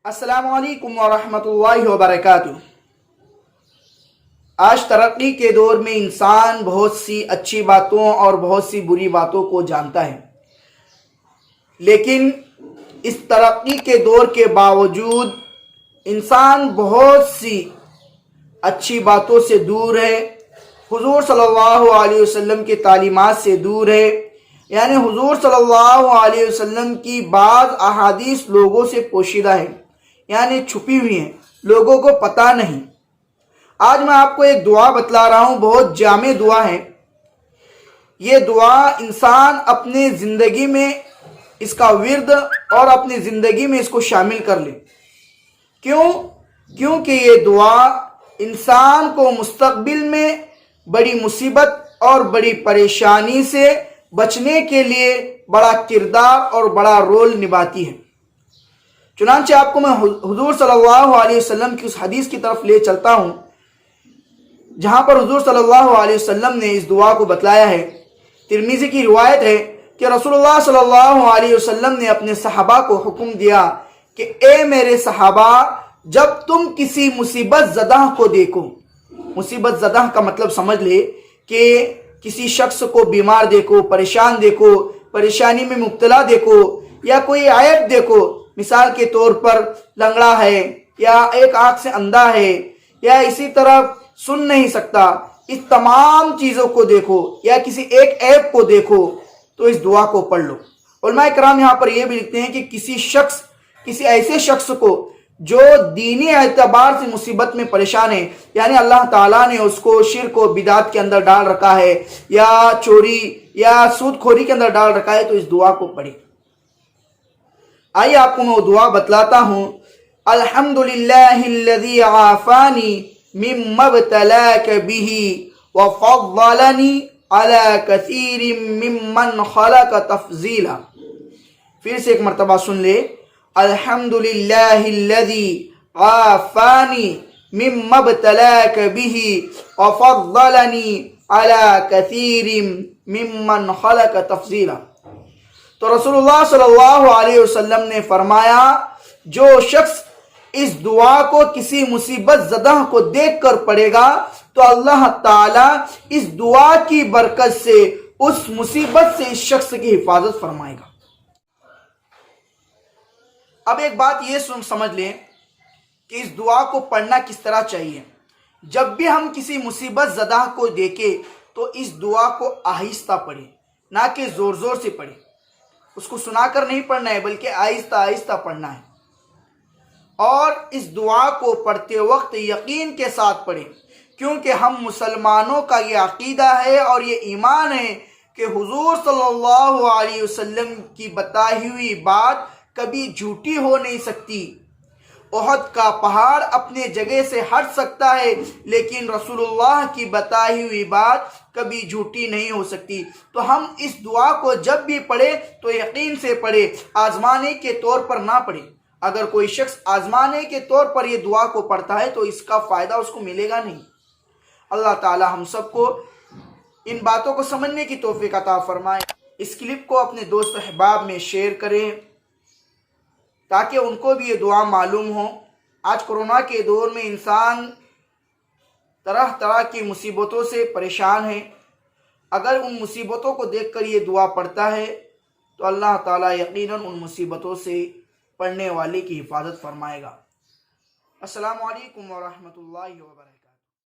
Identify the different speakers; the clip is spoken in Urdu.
Speaker 1: السلام علیکم ورحمۃ اللہ وبرکاتہ۔ آج ترقی کے دور میں انسان بہت سی اچھی باتوں اور بہت سی بری باتوں کو جانتا ہے، لیکن اس ترقی کے دور کے باوجود انسان بہت سی اچھی باتوں سے دور ہے، حضور صلی اللہ علیہ وسلم کی تعلیمات سے دور ہے۔ یعنی حضور صلی اللہ علیہ وسلم کی بعض احادیث لوگوں سے پوشیدہ ہے، یعنی چھپی ہوئی ہیں، لوگوں کو پتہ نہیں۔ آج میں آپ کو ایک دعا بتلا رہا ہوں، بہت جامع دعا ہے۔ یہ دعا انسان اپنے زندگی میں اس کا ورد اور اپنی زندگی میں اس کو شامل کر لے۔ کیونکہ یہ دعا انسان کو مستقبل میں بڑی مصیبت اور بڑی پریشانی سے بچنے کے لیے بڑا کردار اور بڑا رول نبھاتی ہے۔ چنانچہ آپ کو میں حضور صلی اللہ علیہ وسلم کی اس حدیث کی طرف لے چلتا ہوں، جہاں پر حضور صلی اللہ علیہ وسلم نے اس دعا کو بتلایا ہے۔ ترمذی کی روایت ہے کہ رسول اللہ صلی اللہ علیہ وسلم نے اپنے صحابہ کو حکم دیا کہ اے میرے صحابہ، جب تم کسی مصیبت زدہ کو دیکھو، مصیبت زدہ کا مطلب سمجھ لے کہ کسی شخص کو بیمار دیکھو، پریشان دیکھو، پریشانی میں مبتلا دیکھو، یا کوئی عیب دیکھو، مثال کے طور پر لنگڑا ہے، یا ایک آنکھ سے اندھا ہے، یا اسی طرح سن نہیں سکتا، اس تمام چیزوں کو دیکھو یا کسی ایک عیب کو دیکھو تو اس دعا کو پڑھ لو۔ علماء کرام یہاں پر یہ بھی لکھتے ہیں کہ کسی ایسے شخص کو جو دینی اعتبار سے مصیبت میں پریشان ہے، یعنی اللہ تعالیٰ نے اس کو شرک و بدعت کے اندر ڈال رکھا ہے، یا چوری یا سود خوری کے اندر ڈال رکھا ہے، تو اس دعا کو پڑھے۔ آئیے آپ کو میں وہ دعا بتلاتا ہوں۔ الحمدللہ الذی عافانی مما ابتلاک بہ وفضلنی علی کثیر ممن خلق تفضیلا۔ پھر سے ایک مرتبہ سن لے۔ الحمدللہ الذی عافانی مما ابتلاک بہ وفضلنی علی کثیر ممن خلق تفضیلا۔ تو رسول اللہ صلی اللہ علیہ وسلم نے فرمایا، جو شخص اس دعا کو کسی مصیبت زدہ کو دیکھ کر پڑھے گا تو اللہ تعالیٰ اس دعا کی برکت سے اس مصیبت سے اس شخص کی حفاظت فرمائے گا۔ اب ایک بات یہ سمجھ لیں کہ اس دعا کو پڑھنا کس طرح چاہیے۔ جب بھی ہم کسی مصیبت زدہ کو دیکھیں تو اس دعا کو آہستہ پڑھیں، نہ کہ زور زور سے پڑھیں۔ اس کو سنا کر نہیں پڑھنا ہے، بلکہ آہستہ آہستہ پڑھنا ہے۔ اور اس دعا کو پڑھتے وقت یقین کے ساتھ پڑھیں، کیونکہ ہم مسلمانوں کا یہ عقیدہ ہے اور یہ ایمان ہے کہ حضور صلی اللہ علیہ وسلم کی بتائی ہوئی بات کبھی جھوٹی ہو نہیں سکتی۔ احد کا پہاڑ اپنے جگہ سے ہٹ سکتا ہے، لیکن رسول اللہ کی بتائی ہوئی بات کبھی جھوٹی نہیں ہو سکتی۔ تو ہم اس دعا کو جب بھی پڑھیں تو یقین سے پڑھیں، آزمانے کے طور پر نہ پڑھیں۔ اگر کوئی شخص آزمانے کے طور پر یہ دعا کو پڑھتا ہے تو اس کا فائدہ اس کو ملے گا نہیں۔ اللہ تعالی ہم سب کو ان باتوں کو سمجھنے کی توفیق عطا فرمائے۔ اس کلپ کو اپنے دوست و احباب میں شیئر کریں تاکہ ان کو بھی یہ دعا معلوم ہو۔ آج کورونا کے دور میں انسان طرح طرح کی مصیبتوں سے پریشان ہے۔ اگر ان مصیبتوں کو دیکھ کر یہ دعا پڑھتا ہے تو اللہ تعالیٰ یقیناً ان مصیبتوں سے پڑھنے والے کی حفاظت فرمائے گا۔ السلام علیکم ورحمۃ اللہ وبرکاتہ۔